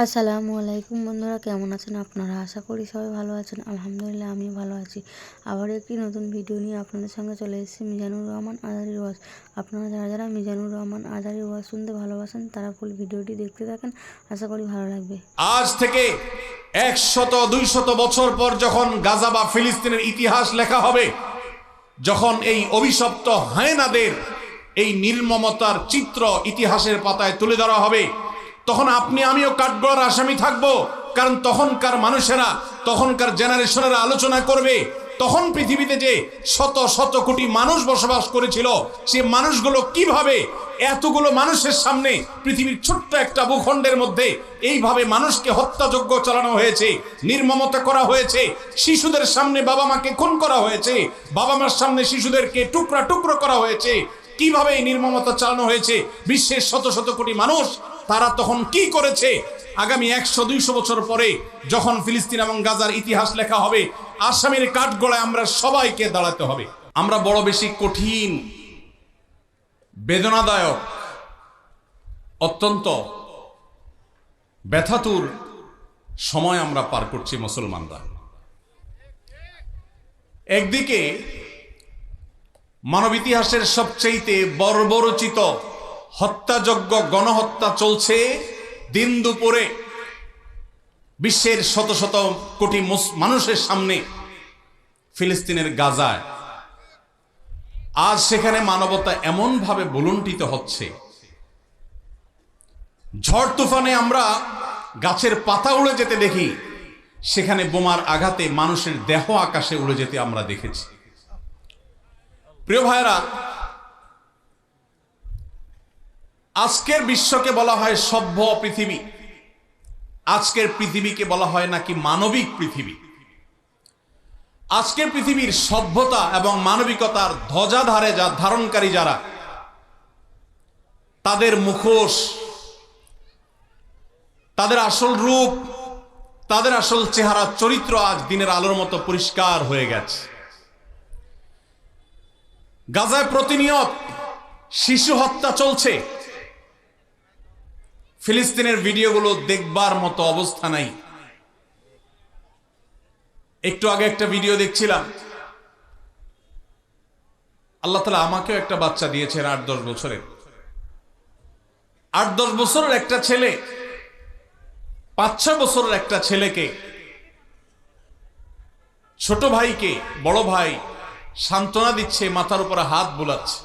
আসসালামু আলাইকুম বন্ধুরা, কেমন আছেন আপনারা? আশা করি সবাই ভালো আছেন। আলহামদুলিল্লাহ আমি ভালো আছি। আবার একটি নতুন ভিডিও নিয়ে আপনাদের সঙ্গে চলে এসেছি মিজানুর রহমান আজারির ওয়াজ। আপনারা যারা যারা মিজানুর রহমান আজারির ওয়াজ শুনতে ভালোবাসেন তারা ফুল ভিডিওটি দেখতে থাকেন, আশা করি ভালো লাগবে। আজ থেকে 100-200 বছর পর যখন গাজা বা ফিলিস্তিনের ইতিহাস লেখা হবে, যখন এই অভিশপ্ত হায়েনাদের এই নির্মমতার চিত্র ইতিহাসের পাতায় তুলে ধরা হবে, তখন আপনি আমিও কাঠগড়ার আসামি থাকব। কারণ তখনকার মানুষেরা, তখনকার জেনারেশনেরা আলোচনা করবে তখন পৃথিবীতে যে শত শত কোটি মানুষ বসবাস করেছিল, সে মানুষগুলো কিভাবে এতগুলো মানুষের সামনে পৃথিবীর ছোট্ট একটা ভূখণ্ডের মধ্যে এইভাবে মানুষকে হত্যাযজ্ঞ চালানো হয়েছে, নির্মমতা করা হয়েছে, শিশুদের সামনে বাবা মাকে খুন করা হয়েছে, বাবা মার সামনে শিশুদেরকে টুকরা টুকরো করা হয়েছে, কিভাবে এই নির্মমতা চালানো হয়েছে বিশ্বের শত শত কোটি মানুষ তারা তখন কি করেছে। আগামী 100-200 বছর পরে যখন ফিলিস্তিন এবং গাজার ইতিহাস লেখা হবে, আসামির কাঠগড়ায় আমরা সবাইকে দাঁড়াতে হবে। আমরা বড় বেশি কঠিন, বেদনাদায়ক, অত্যন্ত ব্যথাতুর সময় আমরা পার করছি মুসলমানরা। একদিকে মানব ইতিহাসের সবচেয়ে বর্বরচিত হত্যাযজ্ঞ, গণহত্যা চলছে দিন দুপুরে বিশ্বের শত শত কোটি মানুষের সামনে ফিলিস্তিনের গাজায়। আজ সেখানে মানবতা এমনভাবে ভুলুণ্ঠিত হচ্ছে, ঝড় তুফানে আমরা গাছের পাতা উড়ে যেতে দেখি, সেখানে বোমার আঘাতে মানুষের দেহ আকাশে উড়ে যেতে আমরা দেখেছি। প্রিয় ভাইরা, আজকের বিশ্বকে বলা হয় সভ্য পৃথিবী, আজকের পৃথিবীকে বলা হয় নাকি মানবিক পৃথিবী। আজকের পৃথিবীর সভ্যতা এবং মানবিকতার ধ্বজাধারে ধারণকারী যারা, তাদের মুখোশ, তাদের আসল রূপ, তাদের আসল চেহারা, চরিত্র আজ দিনের আলোর মতো পরিষ্কার হয়ে গেছে। গাজায় প্রতিনিয়ত শিশু হত্যা চলছে, ফিলিস্তিনের ভিডিওগুলো দেখবার মতো অবস্থা নাই। একটু আগে একটা ভিডিও দেখছিলাম, আল্লাহ তাআলা আমাকেও একটা বাচ্চা দিয়েছেন 8-10 বছরের। 8-10 বছরের একটা ছেলে 5-6 বছরের একটা ছেলেকে, ছোট ভাইকে বড় ভাই সান্ত্বনা দিচ্ছে, মাথার উপরে হাত বুলাচ্ছে।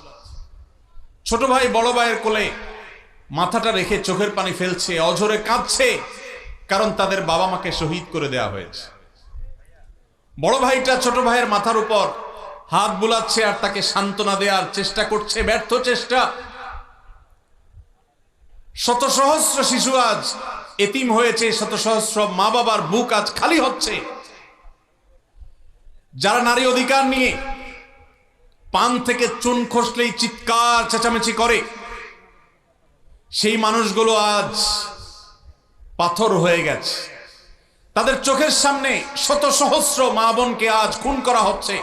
ছোট ভাই বড় ভাইয়ের কোলে মাথাটা রেখে চোখের পানি ফেলছে, অঝরে কাঁদছে, কারণ তাদের বাবা মাকে শহীদ করে দেওয়া হয়েছে। বড় ভাইটা ছোট ভাইয়ের মাথার উপর হাত বুলাচ্ছে আর তাকে সান্ত্বনা দেওয়ার চেষ্টা করছে, ব্যর্থ চেষ্টা। শত সহস্র শিশু আজ এতিম হয়েছে, শত সহস্র মা বাবার বুক আজ খালি হচ্ছে। যারা নারী অধিকার নিয়ে পান থেকে চুন খসলেই চিৎকার চেঁচামেচি করে, সেই মানুষগুলো আজ পাথর হয়ে গেছে। তাদের চোখের সামনে শত সহস্র মা বোনকে আজ খুন করা হচ্ছে।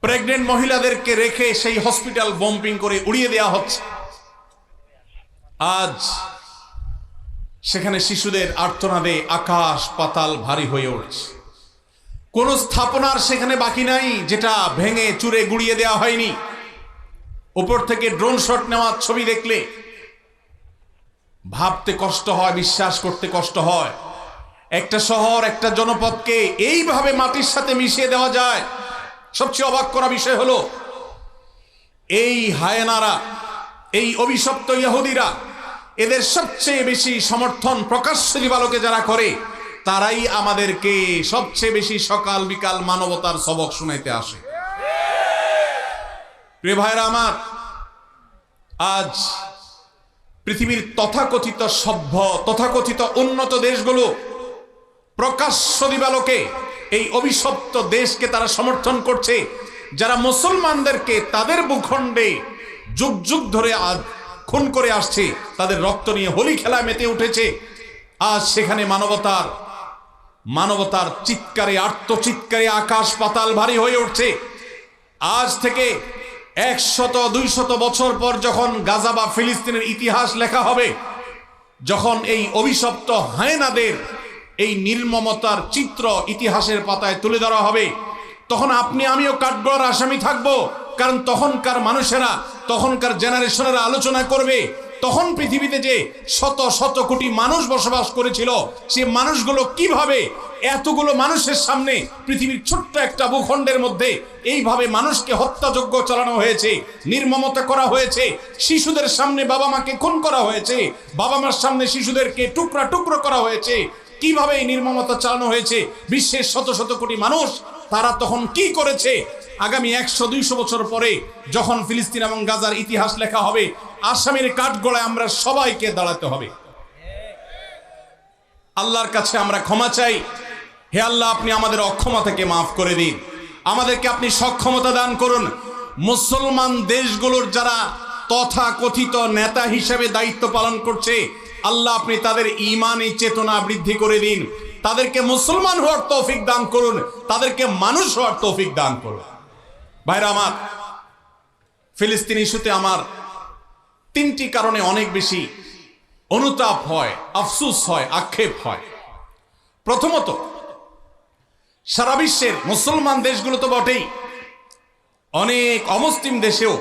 প্রেগনেন্ট মহিলাদেরকে রেখে সেই হসপিটাল বম্পিং করে উড়িয়ে দেওয়া হচ্ছে। আজ সেখানে শিশুদের আর্তনাদে আকাশ পাতাল ভারী হয়ে উঠছে। কোন স্থাপনার সেখানে বাকি নাই যেটা ভেঙে চুরে গুড়িয়ে দেওয়া হয়নি। উপর থেকে ড্রোন শট নেওয়া ছবি দেখলে ভাবতে কষ্ট হয়, বিশ্বাস করতে কষ্ট হয়। একটা শহর, একটা জনপদকে এইভাবে মাটির সাথে মিশিয়ে দেওয়া যায়। সবচেয়ে অবাক করা বিষয় হলো, এই হায়েনারা, এই অভিশপ্ত ইহুদিরা, এদের সবচেয়ে বেশি সমর্থন প্রকাশ্য দিবালোকে যারা করে, তারাই আমাদেরকে সবচেয়ে বেশি সকাল বিকাল মানবতার সবক শুনাইতে আসে। প্রিয় ভাইরা আমার, আজ পৃথিবীর তথাকথিত সভ্য, তথাকথিত উন্নত দেশগুলো প্রকাশ্য দিবালোকে এই অভিশপ্ত দেশকে তারা সমর্থন করছে, যারা মুসলমানদেরকে তাদের ভূখণ্ডে যুগ যুগ ধরে আজ খুন করে আসছে, তাদের রক্ত নিয়ে হোলি খেলায় মেতে উঠেছে। আজ সেখানে মানবতার চিৎকারে, আর্তচিৎকারে আকাশ পাতাল ভারী হয়ে উঠছে। আজ থেকে 100-200 বছর পর যখন গাজা বা ফিলিস্তিনের ইতিহাস লেখা হবে, যখন এই অভিশপ্ত হায়েনাদের এই নির্মমতার চিত্র ইতিহাসের পাতায় তুলে ধরা হবে, তখন আপনি আমিও কাঠগড়ার আসামি থাকবো। কারণ তখনকার মানুষেরা, তখনকার জেনারেশনেরা আলোচনা করবে, তখন পৃথিবীতে যে শত শত কোটি মানুষ বসবাস করেছিল, সে মানুষগুলো কিভাবে এতগুলো মানুষের সামনে পৃথিবীর ছোট্ট একটা ভূখণ্ডের মধ্যে এইভাবে মানুষকে হত্যাযজ্ঞ চালানো হয়েছে, নির্মমতা করা হয়েছে, শিশুদের সামনে বাবা মাকে খুন করা হয়েছে, বাবা মার সামনে শিশুদেরকে টুকরা টুকরো করা হয়েছে, কিভাবে এই নির্মমতা চালানো হয়েছে বিশ্বের শত শত কোটি মানুষ, তারা তখন কি করেছে। আগামী 100-200 বছর পরে যখন ফিলিস্তিন এবং গাজার ইতিহাস লেখা হবে, আসামির কাঠগড়ায় আমরা সবাইকে দাঁড়াতে হবে। আল্লাহর কাছে আমরা ক্ষমা চাই। হে আল্লাহ, আপনি আমাদের অক্ষমতাকে মাফ করে দিন, আমাদেরকে আপনি সক্ষমতা দান করুন। মুসলমান দেশগুলোর যারা তথাকথিত নেতা হিসেবে দায়িত্ব পালন করছে, আল্লাহ আপনি তাদের ঈমানী চেতনা বৃদ্ধি করে দিন, তাদেরকে মুসলমান হওয়ার তৌফিক দান করুন, তাদেরকে মানুষ হওয়ার তৌফিক দান করুন। ভাইরা আমার, ফিলিস্তিন ইস্যুতে আমার 3টি কারণে অনেক বেশি অনুতাপ হয়, আফসোস হয়, আক্ষেপ হয়। প্রথমত, সারা বিশ্বের মুসলমান দেশগুলো তো বটেই, অনেক অমুসলিম দেশেও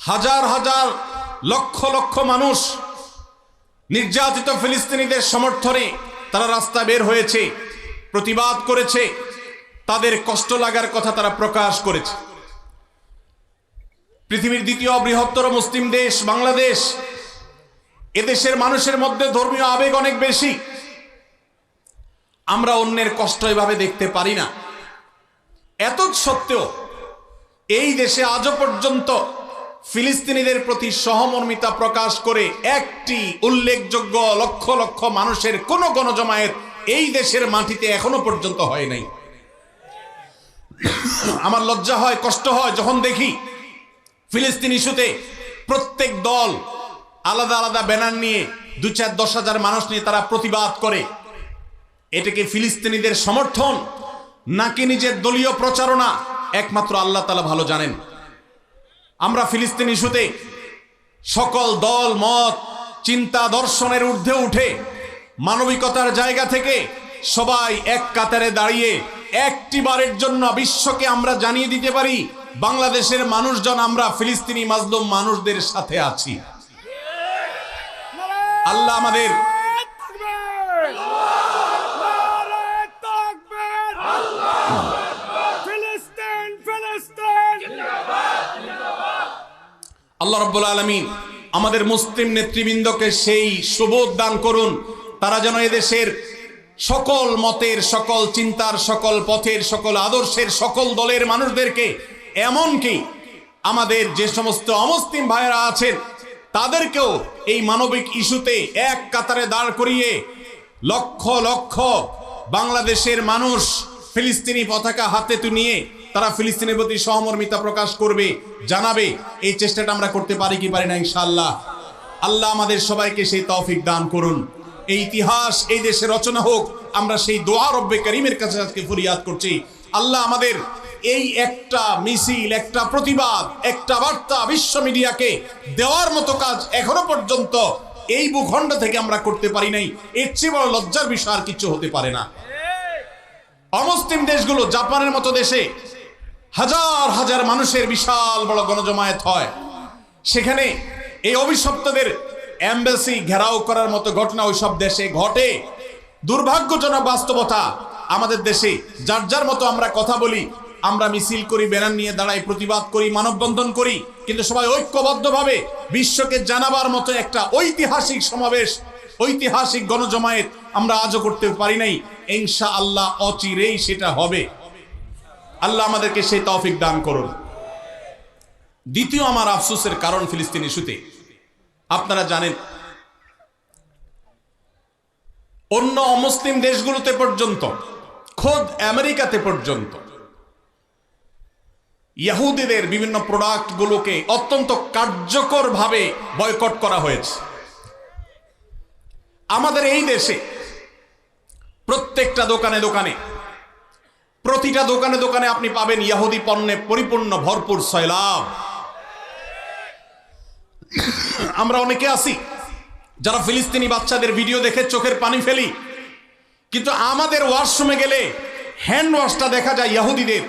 হাজার হাজার লক্ষ লক্ষ মানুষ নির্যাতিত ফিলিস্তিনিদের সমর্থনে তারা রাস্তায় বের হয়েছে, প্রতিবাদ করেছে, তাদের কষ্ট লাগার কথা তারা প্রকাশ করেছে। পৃথিবীর দ্বিতীয় বৃহত্তর মুসলিম দেশ বাংলাদেশ, এদেশের মানুষের মধ্যে ধর্মীয় আবেগ অনেক বেশি। আমরা অন্যের কষ্ট এভাবে দেখতে পারি না। এত সত্ত্বেও এই দেশে আজও পর্যন্ত ফিলিস্তিনিদের প্রতি সহমর্মিতা প্রকাশ করে একটি উল্লেখযোগ্য লক্ষ লক্ষ মানুষের কোন গণজমায়েত এই দেশের মাটিতে এখনো পর্যন্ত হয় নাই। আমার লজ্জা হয়, কষ্ট হয় যখন দেখি ফিলিস্তিন ইস্যুতে প্রত্যেক দল আলাদা আলাদা ব্যানার নিয়ে 2-4-10 হাজার মানুষ নিয়ে তারা প্রতিবাদ করে। এটাকে ফিলিস্তিনিদের সমর্থন নাকি নিজের দলীয় প্রচারণা, একমাত্র আল্লাহ তাআলা ভালো জানেন। আমরা ফিলিস্তিন ইস্যুতে সকল দল মত চিন্তা দর্শনের ঊর্ধ্বে উঠে মানবিকতার জায়গা থেকে সবাই এক কাতারে দাঁড়িয়ে একটিবারের জন্য বিশ্বকে আমরা জানিয়ে দিতে পারি, বাংলাদেশের মানুষজন আমরা ফিলিস্তিনি মাজলুম মানুষদের সাথে আছি। আল্লাহ আমাদের আল্লাহ রাব্বুল আলামিন আমাদের মুসলিম নেতৃবৃন্দকে সেই সুবোধ দান করুন, তারা যেন এদেশের সকল মতের, সকল চিন্তার, সকল পথের, সকল আদর্শের, সকল দলের মানুষদেরকে, এমনকি আমাদের যে সমস্ত অমুসলিম ভাইয়েরা আছেন তাদেরকেও এই মানবিক ইস্যুতে এক কাতারে দাঁড় করিয়ে লক্ষ লক্ষ বাংলাদেশের মানুষ ফিলিস্তিনি পতাকা হাতে নিয়ে তারা ফিলিস্তিনের প্রতি সহমর্মিতা প্রকাশ করবে, জানাবে। এই চেষ্টাটা আমরা করতে পারি কি পারি না ইনশাআল্লাহ। আল্লাহ আমাদের সবাইকে সেই তৌফিক দান করুন। এই ইতিহাস এই দেশে রচনা হোক, আমরা সেই দোয়া রব্বে করিমের কাছে আজকে ফরিয়াদ করছি। আল্লাহ আমাদের এই একটা মিছিল, একটা প্রতিবাদ, একটা বার্তা বিশ্ব মিডিয়াকে দেওয়ার মতো কাজ এখনো পর্যন্ত এই ভূখণ্ড থেকে আমরা করতে পারি নাই। এর চেয়ে বড় লজ্জার বিষয় আর কিছু হতে পারে না। অমুসলিম দেশগুলো, জাপানের মতো দেশে হাজার হাজার মানুষের বিশাল বড় গণজমায়েত হয়, সেখানে এই অভিশপ্তদের এমবাসি ঘেরাও করার মতো ঘটনা ওই সব দেশে ঘটে। দুর্ভাগ্যজনক বাস্তবতা, আমাদের দেশে যার যার মতো আমরা কথা বলি, আমরা মিছিল করি, ব্যানার নিয়ে দাঁড়াই, প্রতিবাদ করি, মানববন্ধন করি, কিন্তু সবাই ঐক্যবদ্ধভাবে বিশ্বকে জানাবার মতো একটা ঐতিহাসিক সমাবেশ, ঐতিহাসিক গণজমায়েত আমরা আজও করতে পারি নাই। ইনশাআল্লাহ অচিরেই সেটা হবে। আল্লাহ আমাদেরকে সেই তৌফিক দান করুন। দ্বিতীয় আমার আফসোসের কারণ ফিলিস্তিন ইস্যুতে, আপনারা জানেন অন্য অমুসলিম দেশগুলোতে পর্যন্ত, খোদ আমেরিকাতে পর্যন্ত ইহুদিদের বিভিন্ন প্রোডাক্ট গুলোকে অত্যন্ত কার্যকরভাবে বয়কট করা হয়েছে। আমাদের এই দেশে প্রত্যেকটা দোকানে দোকানে, প্রতিটা দোকানে দোকানে আপনি পাবেন ইহুদি পণ্যে পরিপূর্ণ ভরপুর সয়লাব। আমরা অনেকে আছি যারা ফিলিস্তিনি বাচ্চাদের ভিডিও দেখে চোখের পানি ফেলি, কিন্তু আমাদের ওয়াশরুমে গেলে হ্যান্ড ওয়াশটা দেখা যায় ইহুদিদের।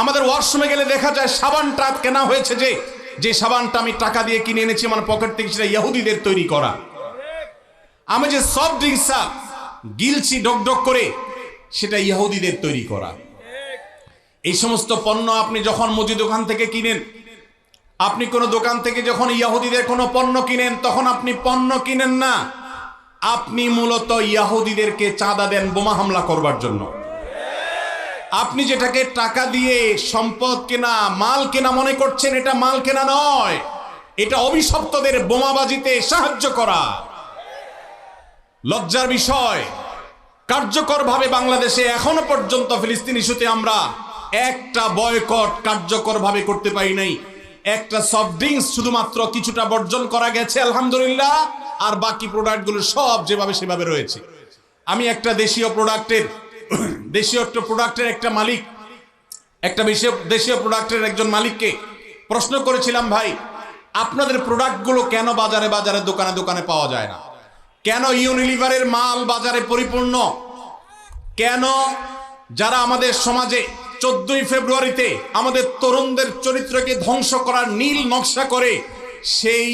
আমাদের ওয়াশরুমে গেলে দেখা যায় সাবানটা কেনা হয়েছে, যে সাবানটা আমি টাকা দিয়ে কিনে এনেছি আমার পকেট থেকে, সেটা ইহুদিদের তৈরি করা। আমি যে সফট ড্রিঙ্কসটা গিলছি ডক করে, সেটা ইহুদিদের তৈরি করা। এই সমস্ত পণ্য আপনি যখন মুদি দোকান থেকে কিনেন, আপনি কোনো দোকান থেকে যখন ইহুদিদের কোনো পণ্য কিনেন, তখন আপনি পণ্য কিনেন না, আপনি মূলত ইহুদিদেরকে চাঁদা দেন বোমা হামলা করবার জন্য। আপনি যেটাকে টাকা দিয়ে সম্পদ কেনা, মাল কেনা মনে করছেন, এটা মাল কেনা নয়, এটা অভিশপ্তদের বোমাবাজিতে সাহায্য করা। লজ্জার বিষয়, কার্যকরভাবে বাংলাদেশে এখনো পর্যন্ত ফিলিস্তিন ইস্যুতে আমরা একটা বয়কট কার্যকরভাবে করতে পারি নাই। একটা সফট ড্রিঙ্কস শুধুমাত্র কিছুটা বর্জন করা গেছে আলহামদুলিল্লাহ, আর বাকি প্রোডাক্টগুলো সব যেভাবে সেভাবে রয়েছে। আমি একটা দেশীয় প্রোডাক্টের একটা মালিক, দেশীয় প্রোডাক্টের একজন মালিককে প্রশ্ন করেছিলাম, ভাই আপনাদের প্রোডাক্টগুলো কেন বাজারে বাজারে দোকানে দোকানে পাওয়া যায় না? কেন ইউনিলিভারের মাল বাজারে পরিপূর্ণ? কেন যারা আমাদের সমাজে 14ই ফেব্রুয়ারিতে আমাদের তরুণদের চরিত্রকে ধ্বংস করার নীল নকশা করে, সেই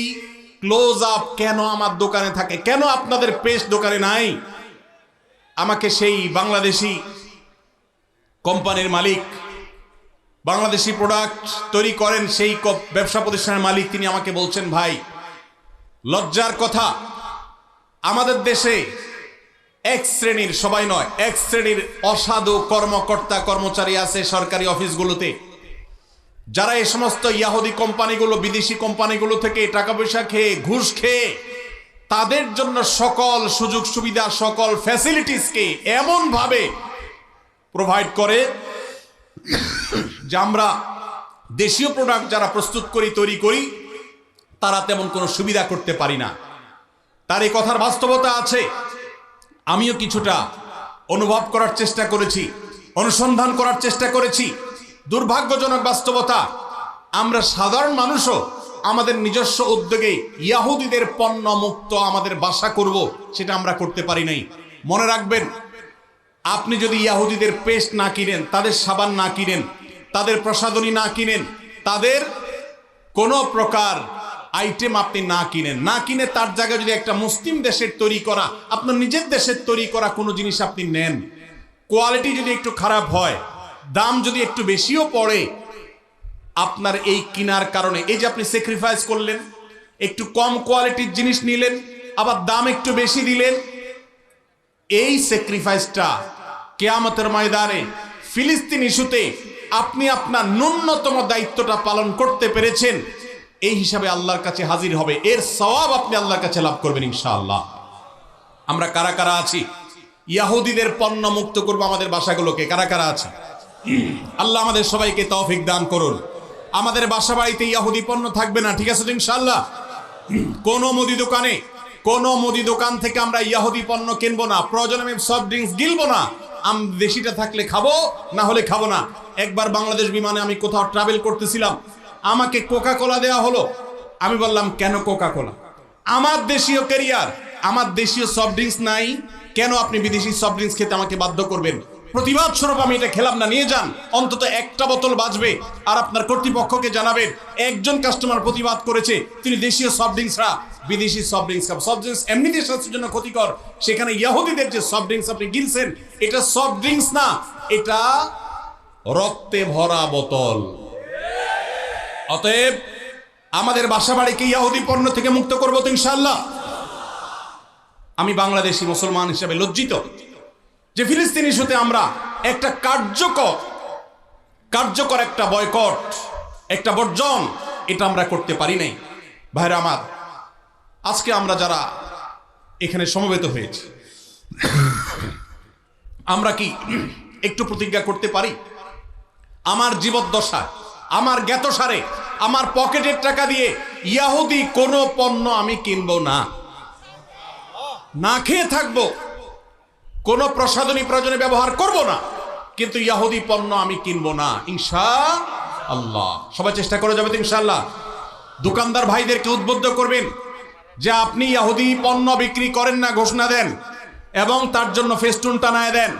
ক্লোজ আপ কেন আমার দোকানে থাকে? কেন আপনাদের পেস্ট দোকানে নাই? আমাকে সেই বাংলাদেশি কোম্পানির মালিক, বাংলাদেশি প্রোডাক্ট তৈরি করেন সেই ব্যবসা প্রতিষ্ঠানের মালিক, তিনি আমাকে বলছেন, ভাই লজ্জার কথা, আমাদের দেশে এক শ্রেণীর, সবাই নয়, এক শ্রেণীর অসাধু কর্মকর্তা কর্মচারী আছে সরকারি অফিসগুলোতে, যারা এই সমস্ত ইহুদি কোম্পানিগুলো, বিদেশি কোম্পানিগুলো থেকে টাকা পয়সা খেয়ে, ঘুষ খেয়ে, তাদের জন্য সকল সুযোগ সুবিধা, সকল ফ্যাসিলিটিসকে এমন ভাবে প্রোভাইড করে যে আমরা দেশীয় প্রোডাক্ট যারা প্রস্তুত করি, তৈরি করি, তারা তেমন কোনো সুবিধা করতে পারি না। তার এই কথার বাস্তবতা আছে। আমিও কিছুটা অনুভব করার চেষ্টা করেছি, অনুসন্ধান করার চেষ্টা করেছি। দুর্ভাগ্যজনক বাস্তবতা, আমরা সাধারণ মানুষও আমাদের নিজস্ব উদ্যোগে ইহুদিদের পণ্য মুক্ত আমাদের বাসা করব, সেটা আমরা করতে পারি নাই। মনে রাখবেন, আপনি যদি ইহুদিদের পেস্ট না কিনেন, তাদের সাবান না কিনেন, তাদের প্রসাধনী না কিনেন, তাদের কোনো প্রকার আইটেম আপনি না কিনে তার জায়গায় যদি একটা মুসলিম দেশের তৈরি করা, আপনার নিজের দেশের তৈরি করা কোনো জিনিস আপনি নেন, কোয়ালিটি যদি একটু খারাপ হয়, দাম যদি একটু বেশিও পড়ে, আপনার এই কিনার কারণে, এই যে আপনি স্যাক্রিফাইস করলেন, একটু কম কোয়ালিটির জিনিস নিলেন, আবার দাম একটু বেশি দিলেন, এই স্যাক্রিফাইসটা কিয়ামতের ময়দানে ফিলিস্তিন ইস্যুতে আপনি আপনার ন্যূনতম দায়িত্বটা পালন করতে পেরেছেন, এই হিসাবে আল্লাহর কাছে হাজির হবে। এর সওয়াব আপনি আল্লাহর কাছে লাভ করবেন ইনশাআল্লাহ। আমরা কারা কারা আছি ইহুদিদের পণ্য মুক্ত করব আমাদের বাসাগুলোকে? কারা কারা আছে? আল্লাহ আমাদের সবাইকে তৌফিক দান করুন। আমাদের বাসা বাড়িতে ইহুদি পণ্য থাকবে না, ঠিক আছে ইনশাআল্লাহ? কোন মুদি দোকান থেকে আমরা ইহুদি পণ্য কিনবো না। প্রয়োজনে আমি সফট ড্রিঙ্কস গিলবো না, দেশিটা থাকলে খাবো, না হলে খাবো না। একবার বাংলাদেশ বিমানে আমি কোথাও ট্রাভেল করতেছিলাম, আমাকে কোকা কোলা দেওয়া হলো। আমি বললাম, কেন কোকা কোলা? আমার দেশীয় ক্যারিয়ার, আমার দেশীয় সফট ড্রিঙ্কস নাই, কেন আপনি বিদেশি সফট ড্রিঙ্কস খেতে আমাকে বাধ্য করবেন? প্রতিবাদ স্বরূপ আমি এটা খেলাম না, নিয়ে যান, অন্তত একটা বোতল বাঁচবে। আর আপনার কর্তৃপক্ষকে জানাবেন, একজন কাস্টমার প্রতিবাদ করেছে, তিনি দেশীয় সফট ড্রিঙ্কসরা বিদেশি সফট ড্রিঙ্কস খাবেন। সফট ড্রিঙ্কস এমনিতে স্বাস্থ্যের জন্য ক্ষতিকর, সেখানে ইহুদিদের যে সফট ড্রিঙ্কস আপনি গিলছেন, এটা সফট ড্রিঙ্কস না, এটা রক্তে ভরা বোতল। অতএব আমাদের বাসা বাড়িকে ইহুদি পণ্য থেকে মুক্ত করবো তো ইনশাআল্লাহ। আমি বাংলাদেশি মুসলমান হিসেবে লজ্জিত যে ফিলিস্তিন ইস্যুতে আমরা একটা কার্যকর একটা বয়কট, একটা বর্জন, এটা আমরা করতে পারি নাই। ভাইরা আমার, আজকে আমরা যারা এখানে সমবেত হয়েছি, আমরা কি একটু প্রতিজ্ঞা করতে পারি, আমার জীবদ্দশা, আমার জ্ঞাতসারে, আমার পকেটের টাকা দিয়ে ইহুদি কোনো পণ্য আমি কিনবো না, না খেয়ে থাকবো, কোনো প্রসাধনী প্রয়োজনে ব্যবহার করব না, কিন্তু ইহুদি পণ্য আমি কিনবো না ইনশাআল্লাহ। সবাই চেষ্টা করে যাবে তো ইনশাআল্লাহ। দোকানদার ভাইদেরকে উদ্বুদ্ধ করবেন, যে আপনি ইহুদি পণ্য বিক্রি করেন না ঘোষণা দেন এবং তার জন্য ফেস্টুন টানায় দেন।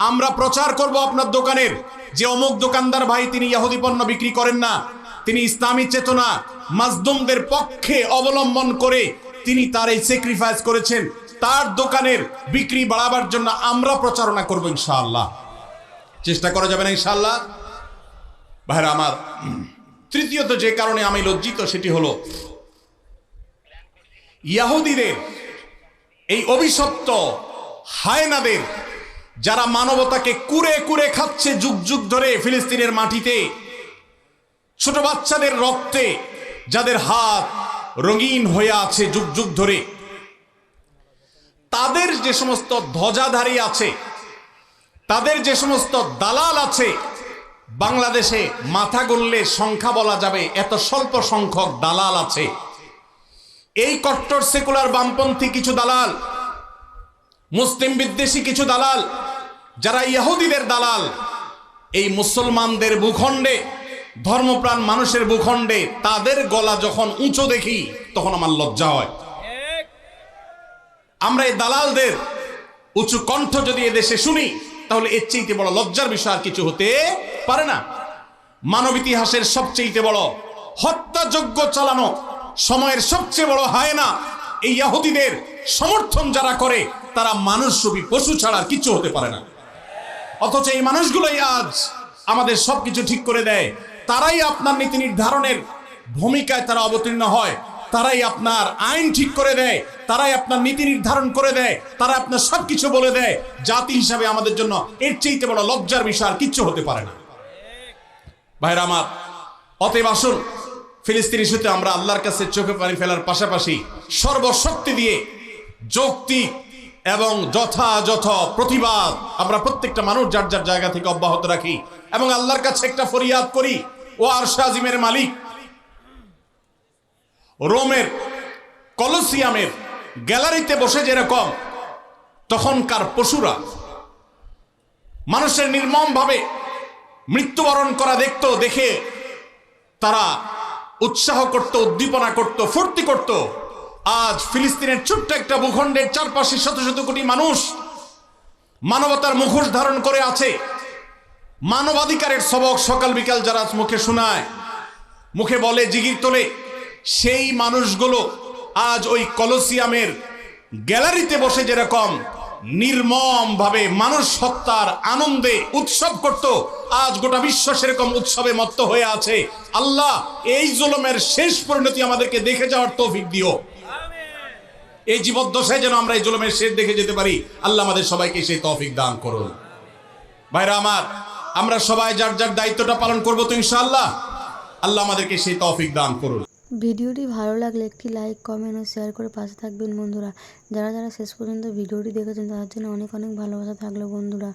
আমরা প্রচার করব আপনার দোকানের যে অমুক দোকানদার ভাই তিনি ইহুদি পণ্য বিক্রি করেন না, তিনি ইসলামী চেতনা মাজলুমদের পক্ষে অবলম্বন করে তিনি তার এই স্যাক্রিফাইস করেছেন। তার দোকানের বিক্রি বাড়াবার জন্য আমরা প্রচারণা করব ইনশাআল্লাহ। চেষ্টা করা যাবে না ইনশাআল্লাহ? ভাইরা আমার, তৃতীয়ত যে কারণে আমি লজ্জিত সেটি হলো ইহুদিদের এই অভিশপ্ত হায়নাদের যারা মানবতাকে কুরে কুরে খাচ্ছে যুগ যুগ ধরে ফিলিস্তিনের মাটিতে, ছোট বাচ্চাদের রক্তে যাদের হাত রঙিন হয়ে আছে যুগ যুগ ধরে, তাদের যে সমস্ত ধ্বজাধারী আছে, তাদের যে সমস্ত দালাল আছে, বাংলাদেশে মাথা গুনলে সংখ্যা বলা যাবে এত স্বল্প সংখ্যক দালাল আছে। এই কট্টর সেকুলার বামপন্থী কিছু দালাল, মুসলিম বিদ্বেষী কিছু দালাল, যারা ইহুদিদের দালাল, এই মুসলমানদের ভূখণ্ডে, ধর্মপ্রাণ মানুষের ভূখণ্ডে তাদের গলা যখন উঁচু দেখি তখন আমার লজ্জা হয়। আমরা এই দালালদের উঁচু কণ্ঠ যদি এদেশে শুনি তাহলে এর চেয়ে বড় লজ্জার বিষয় আর কিছু হতে পারে না। মানব ইতিহাসের সবচেয়ে বড় হত্যাযজ্ঞ চালানো, সময়ের সবচেয়ে বড় হায়না এই ইহুদিদের সমর্থন যারা করে তারা মানুষরূপী পশু ছাড়া আর কিছু হতে পারে না। অথচ এই মানুষগুলোই আজ আমাদের সবকিছু ঠিক করে দেয়। তারাই আপনার নীতি নির্ধারণের ভূমিকায় তারা অবতীর্ণ হয়, তারাই আপনার আইন ঠিক করে দেয়, তারাই আপনার নীতি নির্ধারণ করে দেয়, তারা আপনার সবকিছু বলে দেয়। জাতি হিসাবে আমাদের জন্য এর চেয়ে বড় লজ্জার বিষয় আর কিচ্ছু হতে পারে না। ভাইরা আমার, অতএব আসুন ফিলিস্তিন ইস্যুতে আমরা আল্লাহর কাছে চোখে পানি ফেলার পাশাপাশি সর্বশক্তি দিয়ে যৌক্তিক এবং যথাযথ প্রতিবাদ আমরা প্রত্যেকটা মানুষ যার যার জায়গা থেকে অব্যাহত রাখি এবং আল্লাহর কাছে একটা ফরিয়াদ করি। ও আরশ আজিমের মালিক, রোমের কলোসিয়ামের গ্যালারিতে বসে যেরকম তখনকার পশুরা মানুষের নির্মমভাবে মৃত্যুবরণ করা দেখতো, দেখে তারা উৎসাহ করত, উদ্দীপনা করত, ফুর্তি করত, আজ ফিলিস্তিনের ছোট্ট একটা ভূখণ্ডের চারপাশে শত শত কোটি মানুষ মানবতার মুখোশ ধারণ করে আছে। মানবাধিকারের সবক সকাল বিকাল যারা মুখে শোনায়, মুখে বলে, জিগির তোলে, সেই মানুষগুলো আজ ওই কলোসিয়ামের গ্যালারিতে বসে যেরকম নির্মম ভাবে মানুষ হত্যার আনন্দে উৎসব করত, আজ গোটা বিশ্ব সেরকম উৎসবে মত্ত হয়ে আছে। আল্লাহ এই জুলুমের শেষ পরিণতি আমাদেরকে দেখে যাওয়ার তৌফিক দিও। এই জীবদ্দশায় যেন আমরা এই জুলুমের শেষ দেখে যেতে পারি। আল্লাহ আমাদের সবাইকে সেই তৌফিক দান করুন। ভাইরা আমার, আমরা সবাই যার যার দায়িত্বটা পালন করবো তো ইনশাআল্লাহ। আল্লাহ আমাদেরকে সেই তৌফিক দান করুন। ভিডিওটি ভালো লাগলে একটি লাইক, কমেন্ট ও শেয়ার করে পাশে থাকবেন বন্ধুরা। যারা যারা শেষ পর্যন্ত ভিডিওটি দেখেছেন তাদের জন্য অনেক অনেক ভালোবাসা থাকলো বন্ধুরা।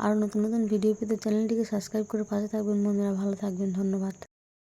আর নতুন নতুন ভিডিও পেতে চ্যানেলটিকে সাবস্ক্রাইব করে পাশে থাকবেন বন্ধুরা। ভালো থাকবেন, ধন্যবাদ।